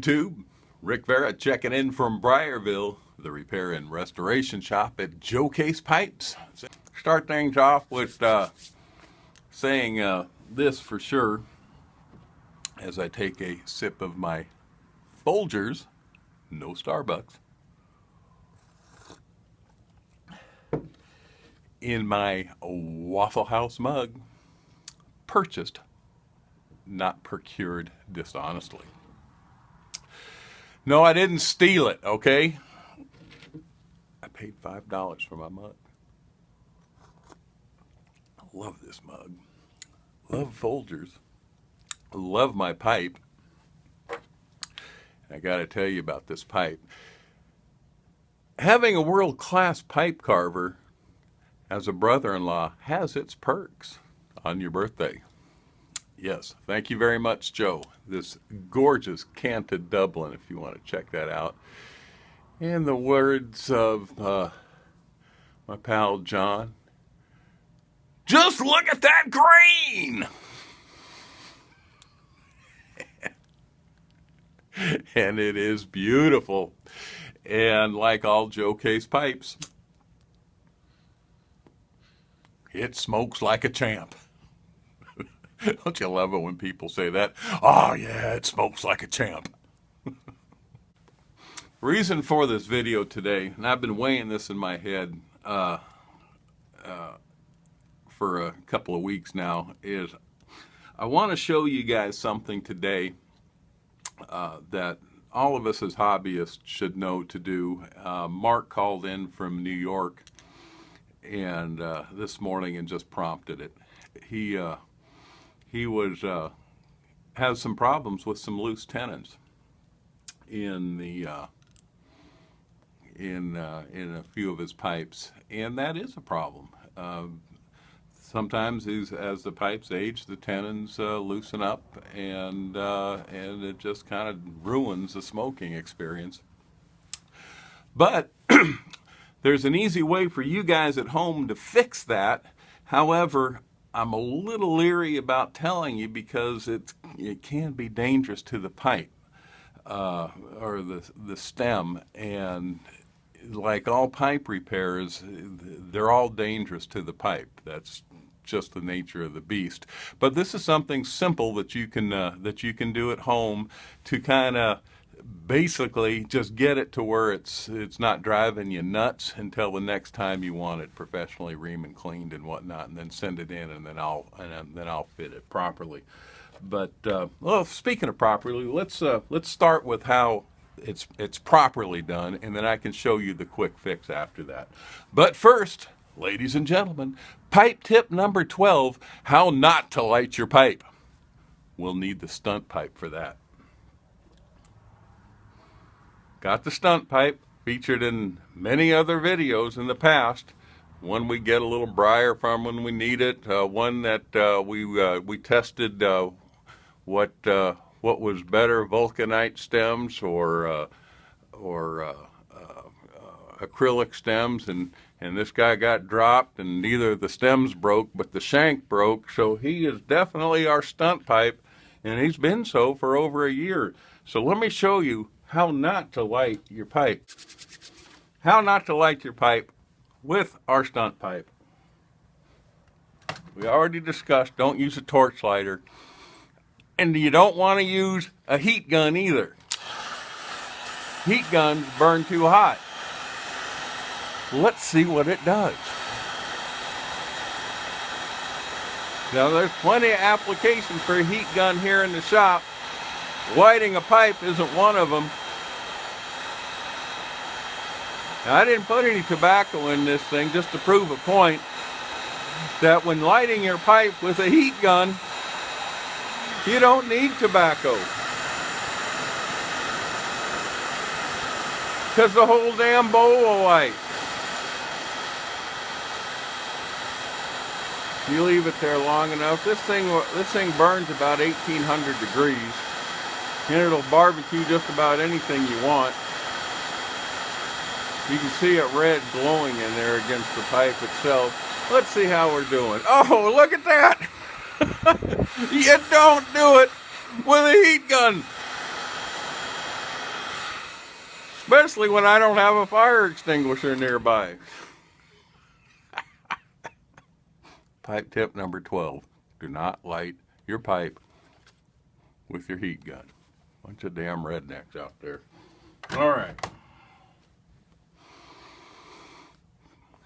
YouTube. Rick Vera checking in from Briarville, the repair and restoration shop at JCPipes. Start things off with saying this for sure as I take a sip of my Folgers, no Starbucks, in my Waffle House mug, purchased, not procured dishonestly. No, I didn't steal it, okay? I paid $5 for my mug. I love this mug. Love Folgers. Love my pipe. I got to tell you about this pipe. Having a world-class pipe carver as a brother-in-law has its perks on your birthday. Yes, thank you very much, Joe. This gorgeous canted Dublin, if you want to check that out. In the words of my pal John, just look at that grain! And it is beautiful. And like all Joe Case pipes, it smokes like a champ. Don't you love it when people say that? Oh yeah, it smokes like a champ. Reason for this video today, and I've been weighing this in my head for a couple of weeks now, is I want to show you guys something today that all of us as hobbyists should know to do. Mark called in from New York and this morning and just prompted it. He has some problems with some loose tenons in the in a few of his pipes, and that is a problem. Sometimes as the pipes age, the tenons loosen up, and it just kind of ruins the smoking experience. But there's an easy way for you guys at home to fix that. However, I'm a little leery about telling you because it can be dangerous to the pipe or the stem, and like all pipe repairs, they're all dangerous to the pipe. That's just the nature of the beast. But this is something simple that you can do at home to kind of basically just get it to where it's not driving you nuts until the next time you want it professionally reamed and cleaned and whatnot, and then send it in, and then I'll fit it properly. But well, speaking of properly, let's start with how it's properly done, and then I can show you the quick fix after that. But first, ladies and gentlemen, pipe tip number 12: how not to light your pipe. We'll need the stunt pipe for that. Got the stunt pipe, featured in many other videos in the past. One we get a little briar from when we need it. One that we tested what was better, vulcanite stems or acrylic stems, and this guy got dropped, and neither of the stems broke, but the shank broke. So he is definitely our stunt pipe, and he's been so for over a year. So let me show you how not to light your pipe. How not to light your pipe with our stunt pipe. We already discussed, don't use a torch lighter. And you don't want to use a heat gun either. Heat guns burn too hot. Let's see what it does. Now there's plenty of applications for a heat gun here in the shop. Lighting a pipe isn't one of them. Now, I didn't put any tobacco in this thing just to prove a point that when lighting your pipe with a heat gun, you don't need tobacco. Because the whole damn bowl will light. You leave it there long enough, this thing burns about 1800 degrees. And it'll barbecue just about anything you want. You can see it red glowing in there against the pipe itself. Let's see how we're doing. Oh, look at that! You don't do it with a heat gun. especially when I don't have a fire extinguisher nearby. Pipe tip number 12. Do not light your pipe with your heat gun. Bunch of damn rednecks out there. All right.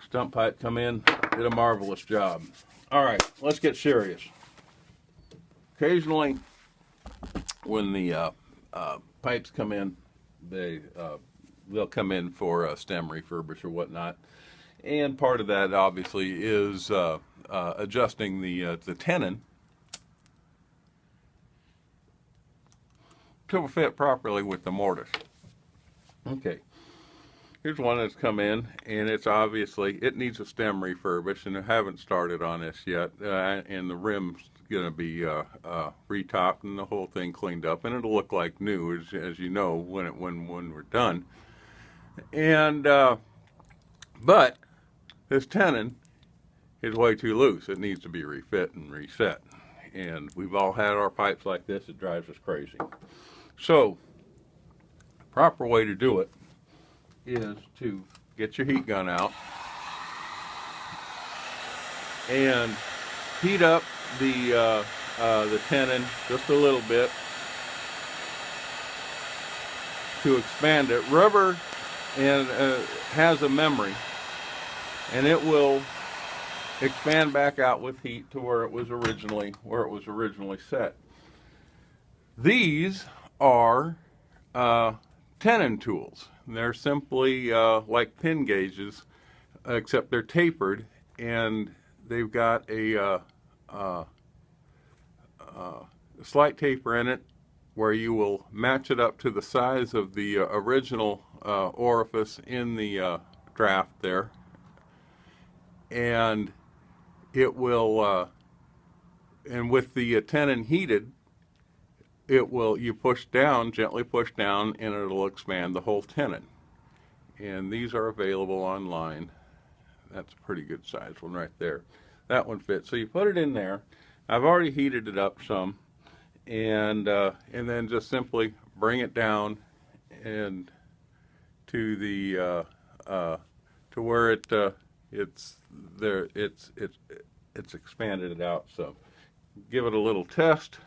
Stump pipe come in, did a marvelous job. All right, let's get serious. Occasionally, when the pipes come in, they'll come in for a stem refurbish or whatnot, and part of that obviously is adjusting the tenon to fit properly with the mortise. Okay. Here's one that's come in, and it's obviously, it needs a stem refurbish, and I haven't started on this yet, and the rim's going to be retopped and the whole thing cleaned up, and it'll look like new, as you know, when we're done. And but this tenon is way too loose. It needs to be refit and reset, and we've all had our pipes like this. It drives us crazy. So, the proper way to do it is to get your heat gun out and heat up the tenon just a little bit to expand it. Rubber and has a memory, and it will expand back out with heat to where it was originally set. These are tenon tools. They're simply like pin gauges, except they're tapered, and they've got a slight taper in it where you will match it up to the size of the original orifice in the draft there, and it will, and with the tenon heated, it will, you push down, gently push down, and it'll expand the whole tenon. And these are available online. That's a pretty good size one right there. That one fits. So you put it in there. I've already heated it up some, and then just simply bring it down and to the to where it's there. It's expanded it out. So give it a little test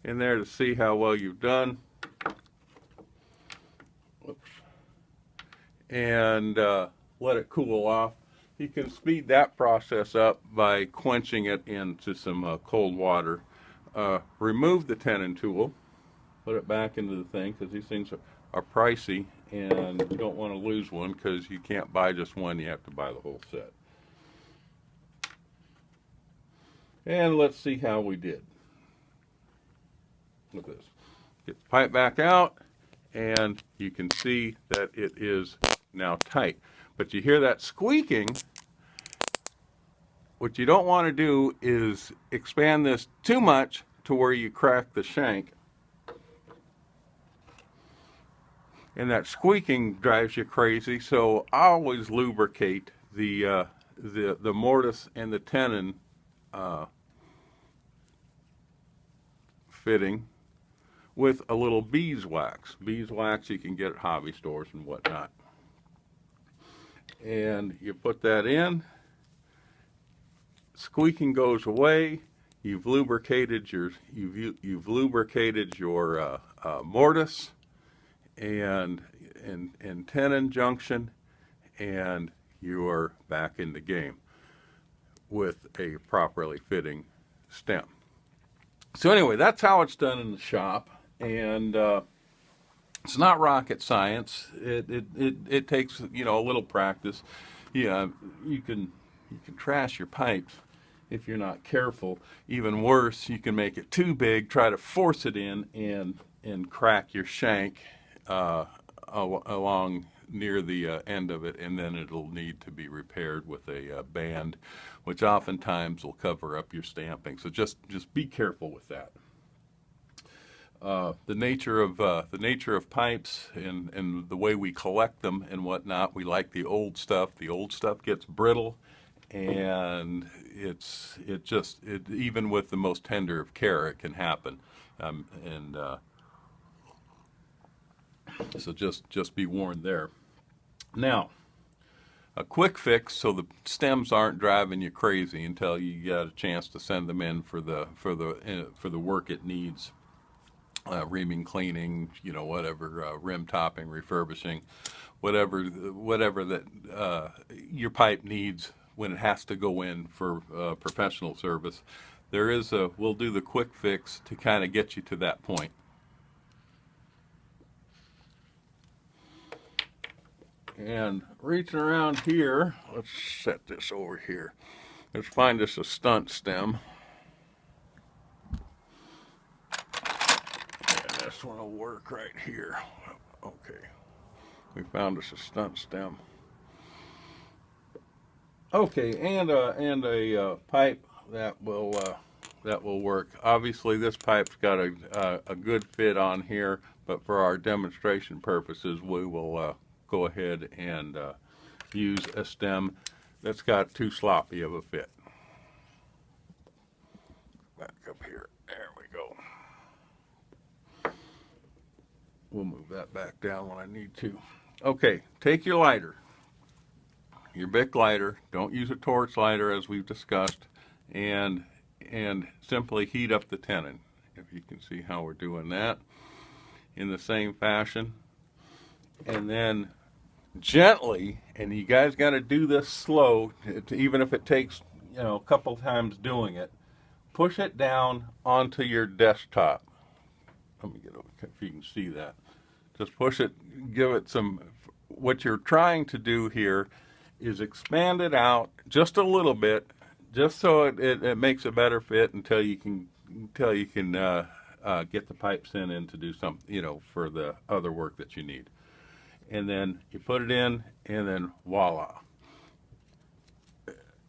in there to see how well you've done. Whoops. And let it cool off. You can speed that process up by quenching it into some cold water. Remove the tenon tool, put it back into the thing, because these things are pricey, and you don't want to lose one because you can't buy just one, you have to buy the whole set. And let's see how we did with this. Get the pipe back out, and you can see that it is now tight. But you hear that squeaking. What you don't want to do is expand this too much to where you crack the shank. And that squeaking drives you crazy, so I always lubricate the mortise and the tenon fitting with a little beeswax. Beeswax you can get at hobby stores and whatnot. And you put that in, squeaking goes away. You've lubricated your mortise and tenon junction, and you are back in the game with a properly fitting stem. So anyway, that's how it's done in the shop, and it's not rocket science. It takes, you know, a little practice. Yeah, you can trash your pipes if you're not careful. Even worse, you can make it too big, try to force it in, and crack your shank along near the end of it, and then it'll need to be repaired with a band, which oftentimes will cover up your stamping. So just be careful with that. The nature of pipes and the way we collect them and whatnot, we like the old stuff. The old stuff gets brittle, and even with the most tender of care, it can happen. So just be warned there. Now, a quick fix so the stems aren't driving you crazy until you get a chance to send them in for the work it needs. Reaming, cleaning, whatever, rim topping, refurbishing, whatever that your pipe needs when it has to go in for professional service. We'll do the quick fix to kind of get you to that point. And reaching around here, let's set this over here. Let's find us a stunt stem. This one will work right here. Okay, we found us a stunt stem. Okay, and a pipe that will work. Obviously, this pipe's got a good fit on here, but for our demonstration purposes, we will go ahead and use a stem that's got too sloppy of a fit. Back up here. There we go. We'll move that back down when I need to. Okay, take your lighter, your Bic lighter. Don't use a torch lighter as we've discussed, and simply heat up the tenon. If you can see how we're doing that in the same fashion. And then gently, and you guys got to do this slow, even if it takes a couple times doing it, push it down onto your desktop. Let me get over if you can see that. Just push it, give it some. What you're trying to do here is expand it out just a little bit, just so it makes a better fit until you can get the pipes in to do something, for the other work that you need. And then you put it in, and then voila.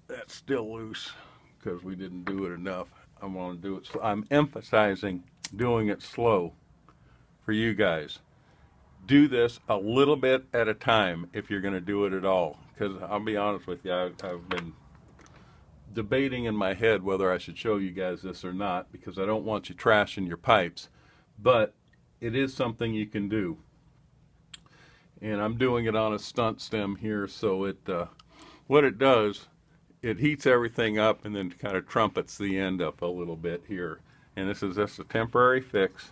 That's still loose because we didn't do it enough. I want to do it slow. I'm emphasizing doing it slow for you guys. Do this a little bit at a time if you're going to do it at all. Because I'll be honest with you, I've been debating in my head whether I should show you guys this or not, because I don't want you trashing your pipes. But it is something you can do. And I'm doing it on a stunt stem here, so what it does, it heats everything up and then kind of trumpets the end up a little bit here. And this is just a temporary fix,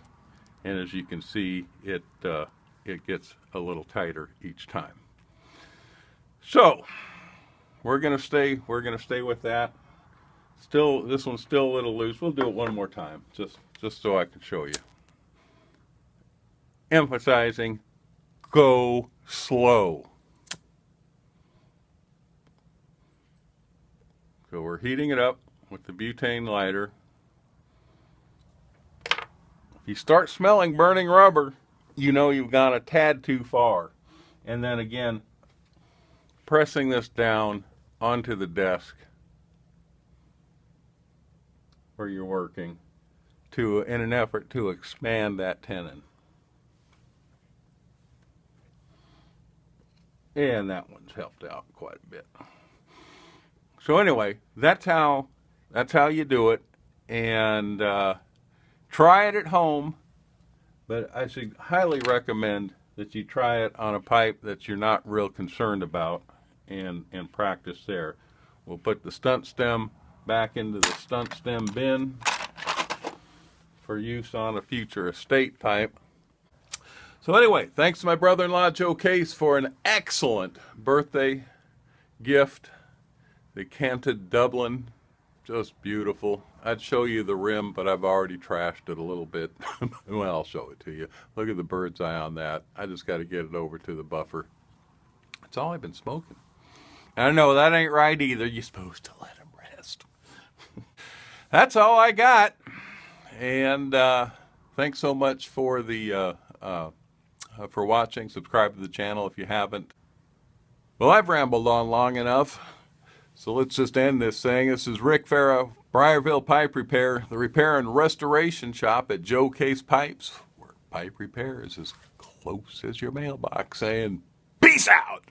and as you can see, it gets a little tighter each time. So we're gonna stay with that. Still, this one's still a little loose. We'll do it one more time, just so I can show you. Emphasizing, go slow. So we're heating it up with the butane lighter. If you start smelling burning rubber, you've gone a tad too far. And then again, pressing this down onto the desk where you're working in an effort to expand that tenon. And that one's helped out quite a bit. So anyway, that's how you do it. And try it at home. But I should highly recommend that you try it on a pipe that you're not real concerned about and practice there. We'll put the stunt stem back into the stunt stem bin for use on a future estate pipe. So anyway, thanks to my brother-in-law Joe Case for an excellent birthday gift. The canted Dublin, just beautiful. I'd show you the rim, but I've already trashed it a little bit. Well, I'll show it to you. Look at the bird's eye on that. I just got to get it over to the buffer. That's all I've been smoking. And I know that ain't right either. You're supposed to let them rest. That's all I got. And thanks so much for for watching. Subscribe to the channel if you haven't. Well, I've rambled on long enough. So let's just end this saying, this is Rick Farah, Briarville Pipe Repair, the repair and restoration shop at JCPipes, where pipe repair is as close as your mailbox, saying, peace out!